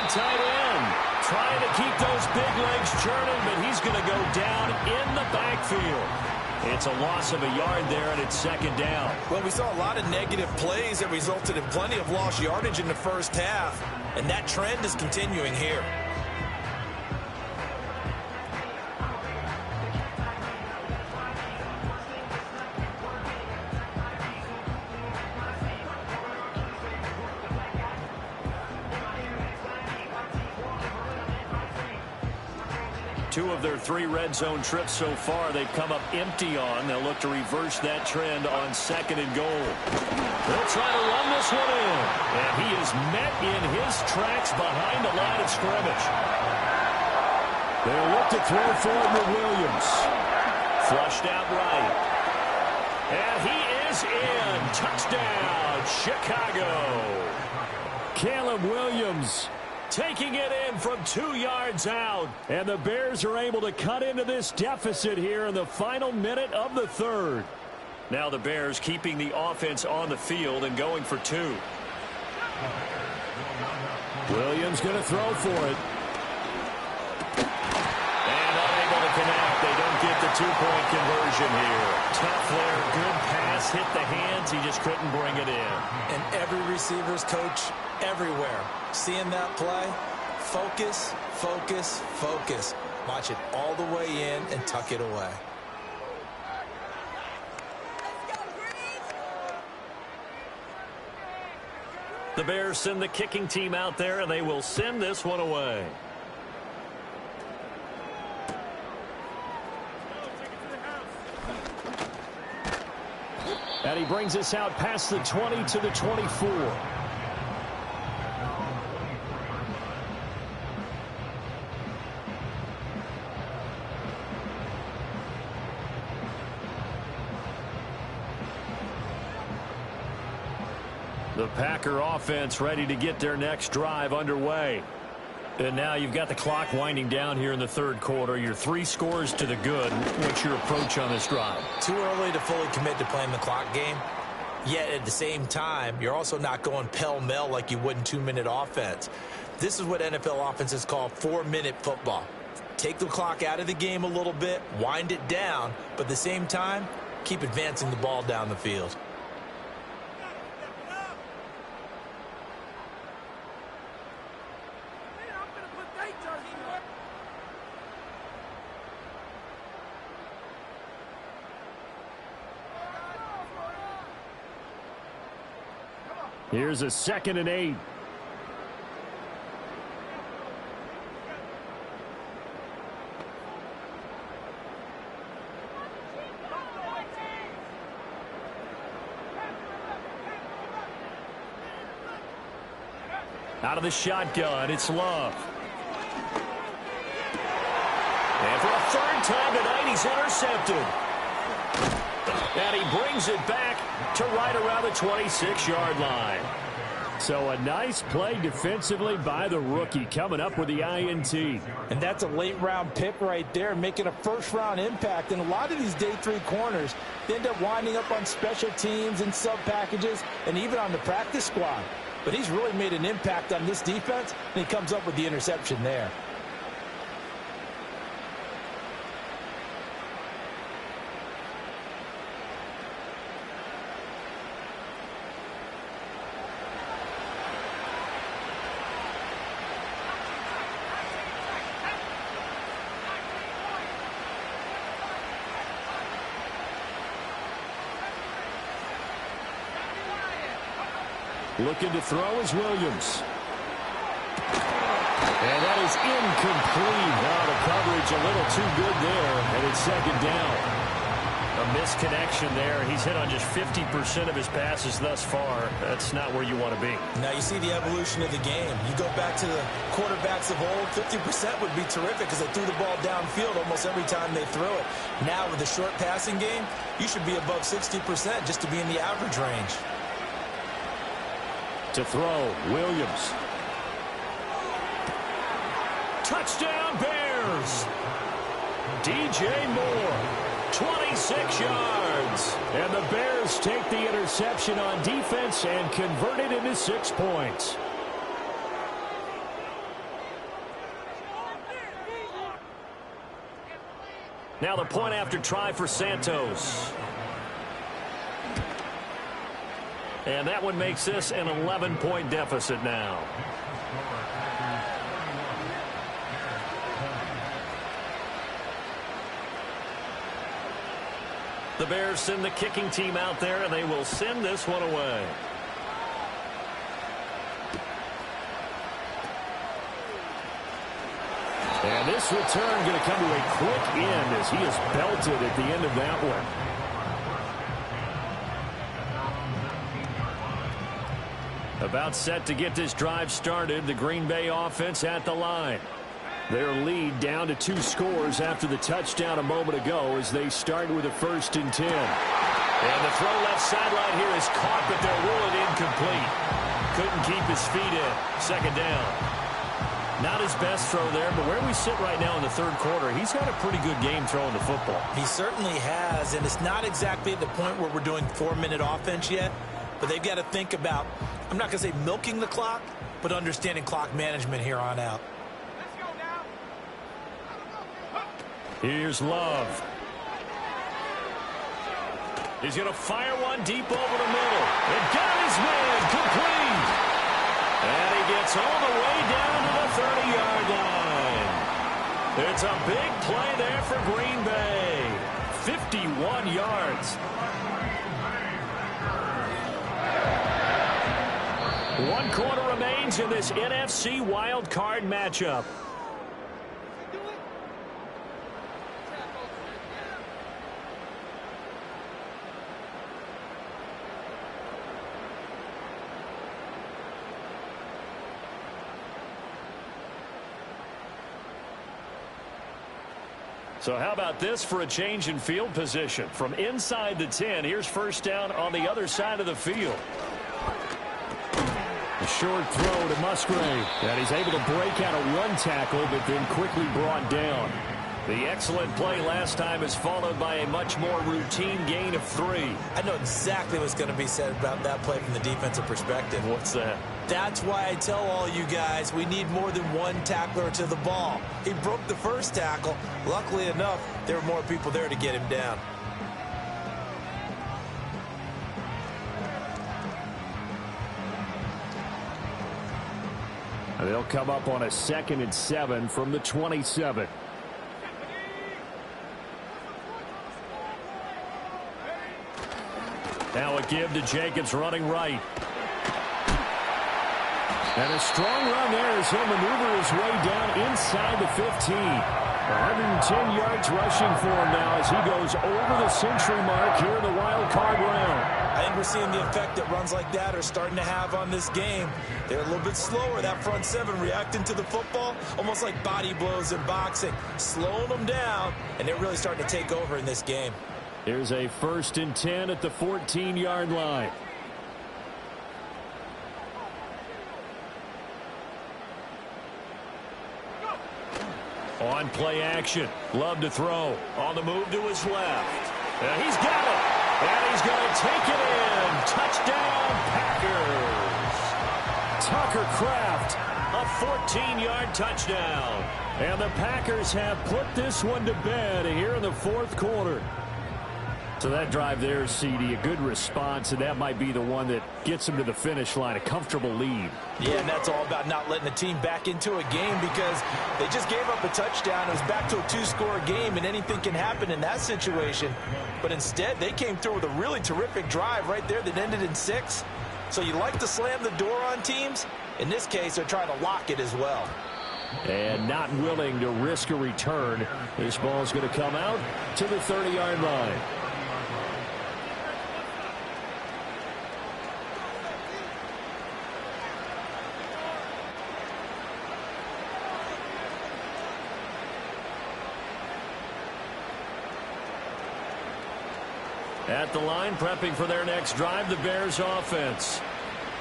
Tight end trying to keep those big legs churning, but he's going to go down in the backfield. It's a loss of a yard there, and it's 2nd down. Well, we saw a lot of negative plays that resulted in plenty of lost yardage in the first half, and that trend is continuing here. Two of their 3 red zone trips so far they've come up empty on. They'll look to reverse that trend on 2nd and goal. They'll try to run this one in. And he is met in his tracks behind the line of scrimmage. They'll look to throw forward with Williams. Flushed out right. And he is in. Touchdown, Chicago. Caleb Williams taking it in from 2 yards out. And the Bears are able to cut into this deficit here in the final minute of the third. Now the Bears keeping the offense on the field and going for 2. Williams going to throw for it. And unable to connect. They don't get the 2-point conversion here. Tough there. Good pass. Hit the hands. He just couldn't bring it in. And every receiver's coach everywhere. Seeing that play, focus, focus, focus. Watch it all the way in and tuck it away. The Bears send the kicking team out there, and they will send this one away. And he brings us out past the 20 to the 24. The Packer offense ready to get their next drive underway. And now you've got the clock winding down here in the third quarter. Your 3 scores to the good. What's your approach on this drive? Too early to fully commit to playing the clock game. Yet at the same time, you're also not going pell-mell like you would in 2-minute offense. This is what NFL offenses call 4-minute football. Take the clock out of the game a little bit, wind it down, but at the same time, keep advancing the ball down the field. Here's a 2nd and 8. Out of the shotgun, it's Love. And for a 3rd time tonight, he's intercepted. And he brings it back to right around the 26-yard line. So a nice play defensively by the rookie, coming up with the INT. And that's a late-round pick right there, making a first-round impact. And a lot of these day 3 corners, they end up winding up on special teams and sub-packages and even on the practice squad. But he's really made an impact on this defense, and he comes up with the interception there. Looking to throw is Williams. And that is incomplete. Now the coverage a little too good there, and it's 2nd down. A misconnection there. He's hit on just 50% of his passes thus far. That's not where you want to be. Now you see the evolution of the game. You go back to the quarterbacks of old, 50% would be terrific because they threw the ball downfield almost every time they throw it. Now with the short passing game, you should be above 60% just to be in the average range. To throw, Williams. Touchdown, Bears! DJ Moore, 26 yards. And the Bears take the interception on defense and convert it into 6 points. Now the point after try for Santos. And that one makes this an 11-point deficit now. The Bears send the kicking team out there, and they will send this one away. And this return going to come to a quick end as he is belted at the end of that one. About set to get this drive started. The Green Bay offense at the line. Their lead down to 2 scores after the touchdown a moment ago as they start with a 1st and 10. And the throw left sideline here is caught, but they'll rule it incomplete. Couldn't keep his feet in. 2nd down. Not his best throw there, but where we sit right now in the third quarter, he's had a pretty good game throwing the football. He certainly has, and it's not exactly at the point where we're doing 4-minute offense yet, but they've got to think about, I'm not going to say milking the clock, but understanding clock management here on out. Here's Love. He's going to fire one deep over the middle. And got his man complete. And he gets all the way down to the 30-yard line. It's a big play there for Green Bay. 51 yards. One quarter remains in this NFC wild card matchup. So how about this for a change in field position? From inside the 10, here's first down on the other side of the field. A short throw to Musgrave. And he's able to break out of one tackle, but then quickly brought down. The excellent play last time is followed by a much more routine gain of 3. I know exactly what's going to be said about that play from the defensive perspective. What's that? That's why I tell all you guys we need more than one tackler to the ball. He broke the first tackle. Luckily enough, there were more people there to get him down. They'll come up on a 2nd and 7 from the 27. Now a give to Jacobs running right. And a strong run there as he'll maneuver his way down inside the 15. 110 yards rushing for him now as he goes over the century mark here in the wild card round. I think we're seeing the effect that runs like that are starting to have on this game. They're a little bit slower, that front 7 reacting to the football, almost like body blows in boxing, slowing them down, and they're really starting to take over in this game. Here's a 1st and 10 at the 14-yard line. On play action. Love to throw. On the move to his left. And he's got it. And he's going to take it in. Touchdown, Packers. Tucker Kraft, a 14-yard touchdown. And the Packers have put this one to bed here in the fourth quarter. So that drive there, CD, a good response, and that might be the one that gets them to the finish line, a comfortable lead. Yeah, and that's all about not letting the team back into a game because they just gave up a touchdown. It was back to a 2-score game, and anything can happen in that situation. But instead, they came through with a really terrific drive right there that ended in 6. So you like to slam the door on teams. In this case, they're trying to lock it as well. And not willing to risk a return. This ball's going to come out to the 30-yard line. At the line, prepping for their next drive, the Bears offense.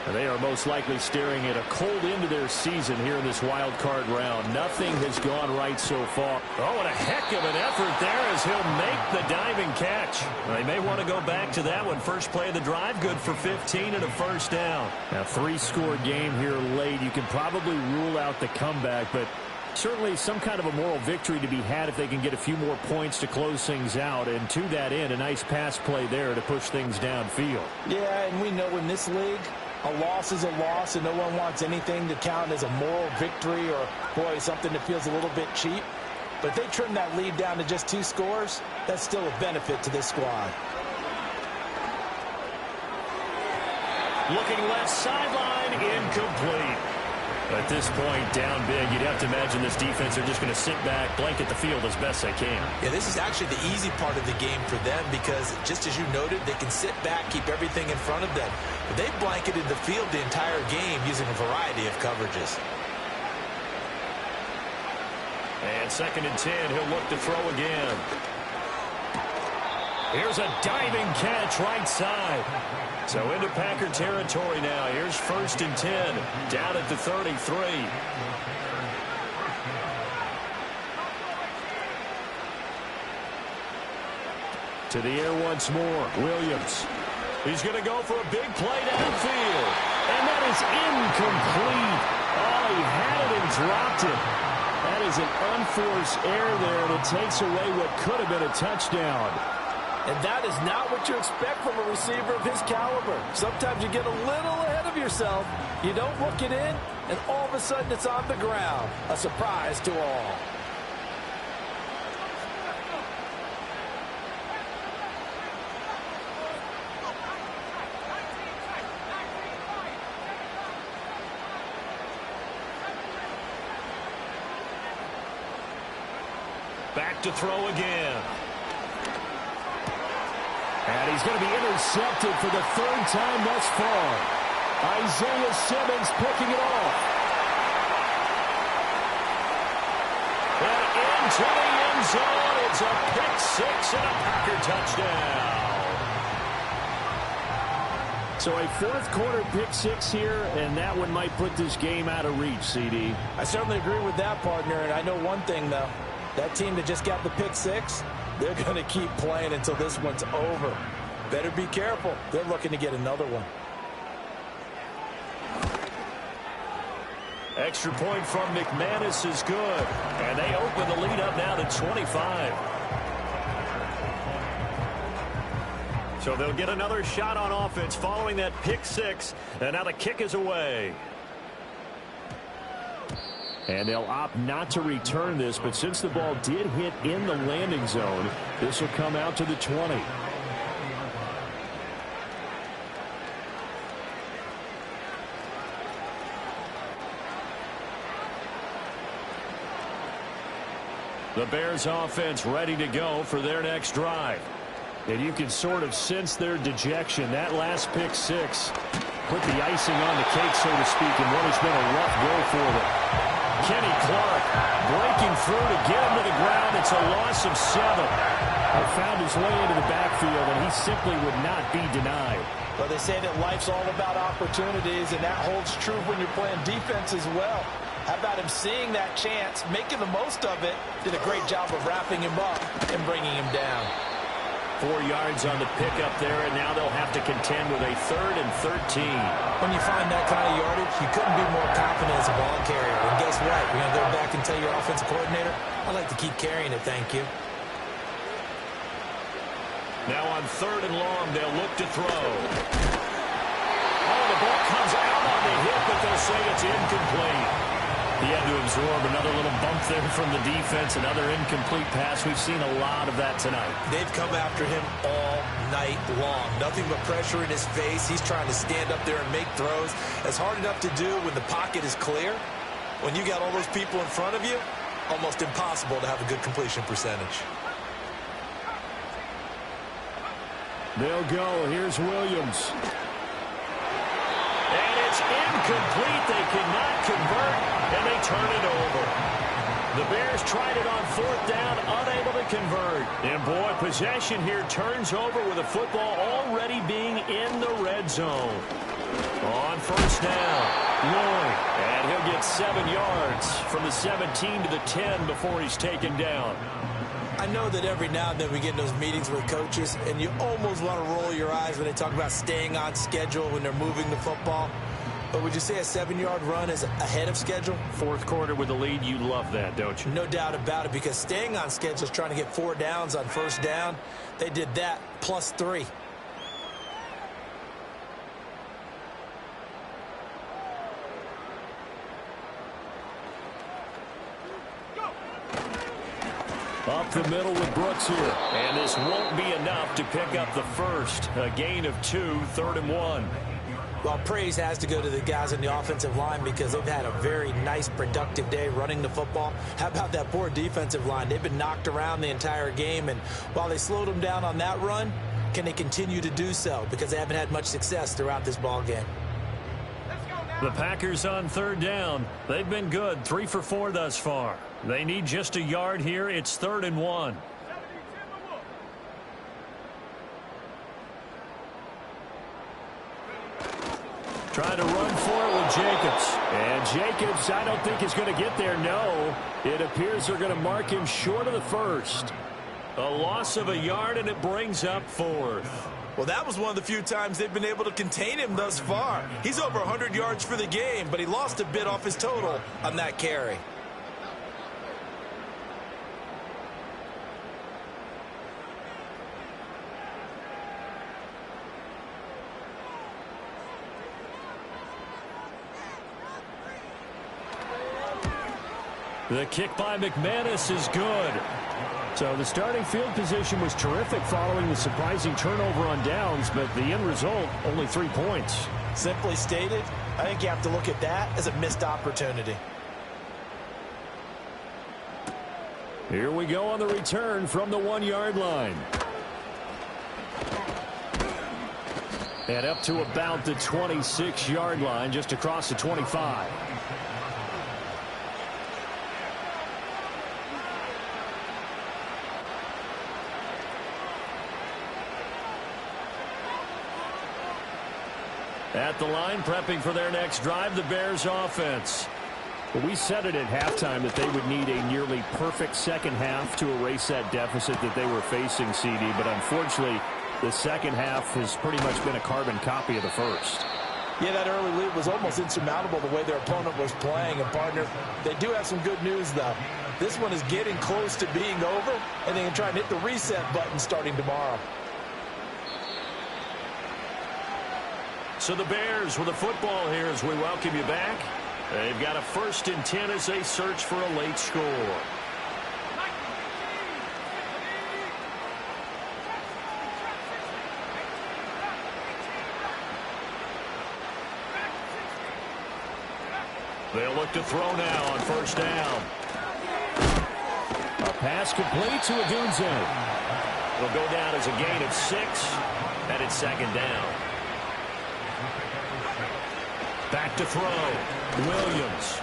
And they are most likely staring at a cold end to their season here in this wild card round. Nothing has gone right so far. Oh, and a heck of an effort there as he'll make the diving catch. They may want to go back to that one. First play of the drive, good for 15 and a first down. Now, 3-score game here late. You can probably rule out the comeback, but certainly some kind of a moral victory to be had if they can get a few more points to close things out. And to that end, a nice pass play there to push things downfield. Yeah, and we know in this league, a loss is a loss, and no one wants anything to count as a moral victory or, boy, something that feels a little bit cheap. But if they trim that lead down to just 2 scores, that's still a benefit to this squad. Looking left sideline, incomplete. At this point, down big, you'd have to imagine this defense are just going to sit back, blanket the field as best they can. Yeah, this is actually the easy part of the game for them because, just as you noted, they can sit back, keep everything in front of them. But they've blanketed the field the entire game using a variety of coverages. And 2nd and 10, he'll look to throw again. Here's a diving catch right side. So into Packer territory now. Here's 1st and 10, down at the 33. To the air once more. Williams. He's going to go for a big play downfield. And that is incomplete. Oh, he had it and dropped it. That is an unforced error there, and it takes away what could have been a touchdown. And that is not what you expect from a receiver of his caliber. Sometimes you get a little ahead of yourself. You don't look it in, and all of a sudden it's on the ground. A surprise to all. Back to throw again. And he's going to be intercepted for the third time thus far. Isaiah Simmons picking it off. And into the end zone. It's a pick six and a Packer touchdown. So a fourth quarter pick six here, and that one might put this game out of reach, CD. I certainly agree with that, partner, and I know one thing, though. That team that just got the pick six, they're going to keep playing until this one's over. Better be careful. They're looking to get another one. Extra point from McManus is good. And they open the lead up now to 25. So they'll get another shot on offense following that pick six. And now the kick is away. And they'll opt not to return this, but since the ball did hit in the landing zone, this will come out to the 20. The Bears offense ready to go for their next drive. And you can sort of sense their dejection. That last pick six put the icing on the cake, so to speak, in what has been a rough go for them. Kenny Clark breaking through to get him to the ground. It's a loss of 7. He found his way into the backfield, and he simply would not be denied. Well, they say that life's all about opportunities, and that holds true when you're playing defense as well. How about him seeing that chance, making the most of it, did a great job of wrapping him up and bringing him down. 4 yards on the pickup there, and now they'll have to contend with a 3rd and 13. When you find that kind of yardage, you couldn't be more confident as a ball carrier. And guess what? You're going to go back and tell your offensive coordinator, I'd like to keep carrying it, thank you. Now on 3rd and long, they'll look to throw. Oh, the ball comes out on the hit, but they'll say it's incomplete. He had to absorb another little bump there from the defense, another incomplete pass. We've seen a lot of that tonight. They've come after him all night long. Nothing but pressure in his face. He's trying to stand up there and make throws. It's hard enough to do when the pocket is clear. When you got all those people in front of you, almost impossible to have a good completion percentage. They'll go. Here's Williams. And it's incomplete. They cannot convert, and they turn it over. The Bears tried it on 4th down, unable to convert. And, boy, possession here turns over with the football already being in the red zone. On 1st down, Lloyd. And he'll get 7 yards from the 17 to the 10 before he's taken down. I know that every now and then we get in those meetings with coaches, and you almost want to roll your eyes when they talk about staying on schedule when they're moving the football. But would you say a 7-yard run is ahead of schedule? 4th quarter with the lead, you love that, don't you? No doubt about it, because staying on schedule is trying to get 4 downs on 1st down. They did that plus 3. Up the middle with Brooks here. And this won't be enough to pick up the first. A gain of 2, 3rd and 1. Well, praise has to go to the guys on the offensive line because they've had a very nice, productive day running the football. How about that poor defensive line? They've been knocked around the entire game, and while they slowed them down on that run, can they continue to do so? Because they haven't had much success throughout this ball game. The Packers on 3rd down. They've been good, 3 for 4 thus far. They need just a yard here. It's 3rd and 1. Trying to run for it with Jacobs. And Jacobs, I don't think is going to get there, no. It appears they're going to mark him short of the first. A loss of a yard, and it brings up 4th. Well, that was one of the few times they've been able to contain him thus far. He's over 100 yards for the game, but he lost a bit off his total on that carry. The kick by McManus is good. So the starting field position was terrific following the surprising turnover on downs, but the end result, only 3 points. Simply stated, I think you have to look at that as a missed opportunity. Here we go on the return from the 1-yard line. And up to about the 26-yard line, just across the 25. At the line, prepping for their next drive, the Bears offense. Well, we said it at halftime that they would need a nearly perfect second half to erase that deficit that they were facing, CD. But unfortunately, the second half has pretty much been a carbon copy of the first. Yeah, that early lead was almost insurmountable the way their opponent was playing. And, partner, they do have some good news, though. This one is getting close to being over, and they can try and hit the reset button starting tomorrow. So the Bears with the football here as we welcome you back. They've got a 1st and 10 as they search for a late score. They'll look to throw now on 1st down. A pass complete to Odunze. It'll go down as a gain of 6, and it's 2nd down. Back to throw. Williams.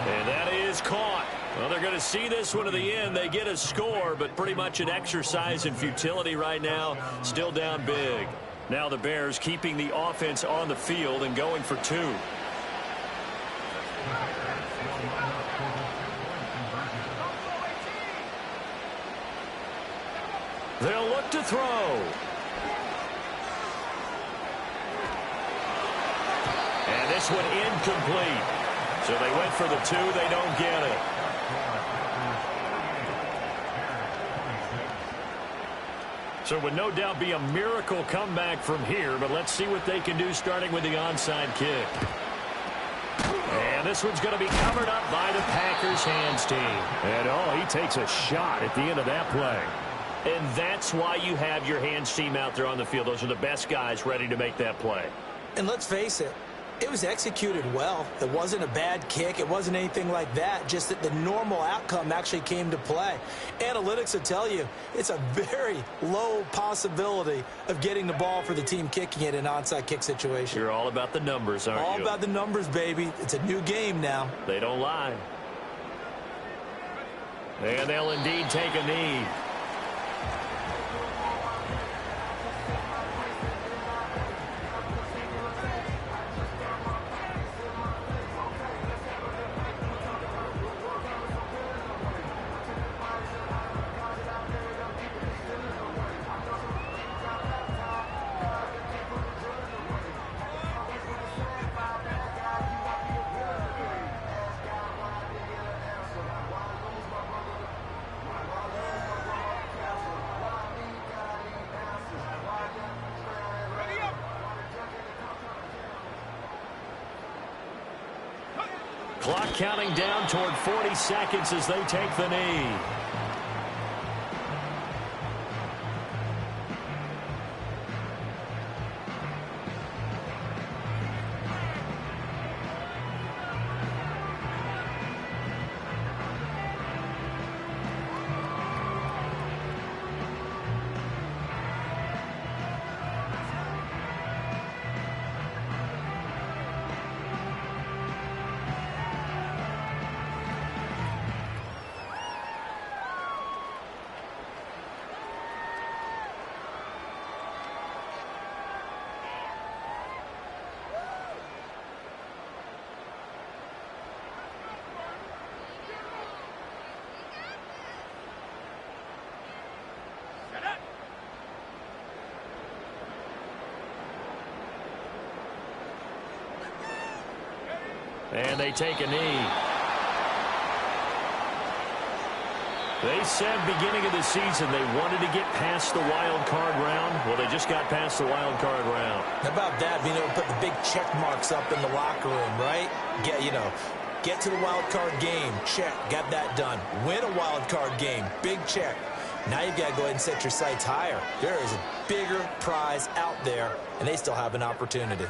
And that is caught. Well, they're going to see this one to the end. They get a score, but pretty much an exercise in futility right now. Still down big. Now the Bears keeping the offense on the field and going for 2. They'll look to throw. And this one incomplete. So they went for the 2. They don't get it. So it would no doubt be a miracle comeback from here, but let's see what they can do starting with the onside kick. And this one's going to be covered up by the Packers hands team. And he takes a shot at the end of that play. And that's why you have your hands team out there on the field. Those are the best guys ready to make that play. And let's face it, it was executed well. It wasn't a bad kick. It wasn't anything like that. Just that the normal outcome actually came to play. Analytics will tell you it's a very low possibility of getting the ball for the team kicking it in an onside kick situation. You're all about the numbers, aren't you? All about the numbers, baby. It's a new game now. They don't lie. And they'll indeed take a knee. Clock counting down toward 40 seconds as they take the knee. And they take a knee. They said beginning of the season they wanted to get past the wild card round. Well, they just got past the wild card round. How about that, being able to put the big check marks up in the locker room, right? Get to the wild card game. Check. Got that done. Win a wild card game. Big check. Now you've got to go ahead and set your sights higher. There is a bigger prize out there, and they still have an opportunity.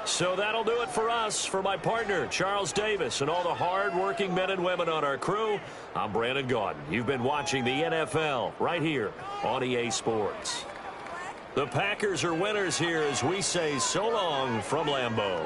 So that'll do it for us. For my partner, Charles Davis, and all the hard-working men and women on our crew, I'm Brandon Gaudin. You've been watching the NFL right here on EA Sports. The Packers are winners here as we say so long from Lambeau.